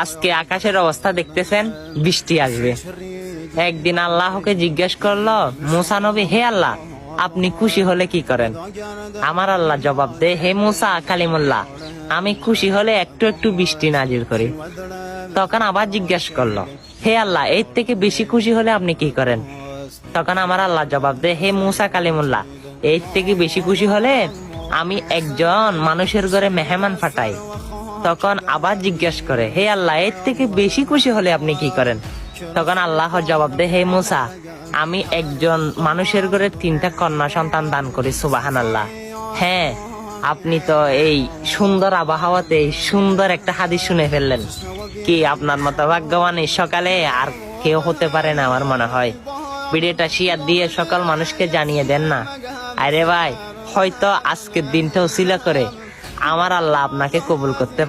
আজকে আকাশের অবস্থা দেখতেছেন, বৃষ্টি আসবে। একদিন আল্লাহকে জিজ্ঞেস করলো মুসা নবী, হে আল্লাহ, আপনি খুশি হলে কি করেন? আমার আল্লাহ জবাব দে, হে মুসা কালিমুল্লাহ, আমি খুশি হলে একটু একটু বৃষ্টি নাজিল করি। তখন আবার জিজ্ঞেস করলো, হে আল্লাহ, এর থেকে বেশি খুশি হলে আপনি কি করেন? তখন আমার আল্লাহ জবাব দে, হে মুসা কালিমুল্লাহ, এর থেকে বেশি খুশি হলে আমি একজন মানুষের ঘরে মেহমান পাঠাই। তখন আবার জিজ্ঞেস করে, হে আল্লাহ, এর থেকে বেশি খুশি হলে আপনি কি করেন? তখন আল্লাহ জবাব দে, হে মুসা, আমি একজন মানুষের ঘরে 3টা কন্যা সন্তান দান করি। সুবহানাল্লাহ। হ্যাঁ, আপনি তো এই সুন্দর আবহাওয়াতে সুন্দর একটা হাদিস শুনে ফেললেন। কি আপনার মতো ভাগ্যবান এই সকালে আর কেউ হতে পারে না আমার মনে হয়। ভিডিওটা শেয়ার দিয়ে সকল মানুষকে জানিয়ে দেন না। আরে ভাই, হয়তো আজকের দিনটা উসিলা করে আমার আল্লাহ আপনাকে কবুল করতে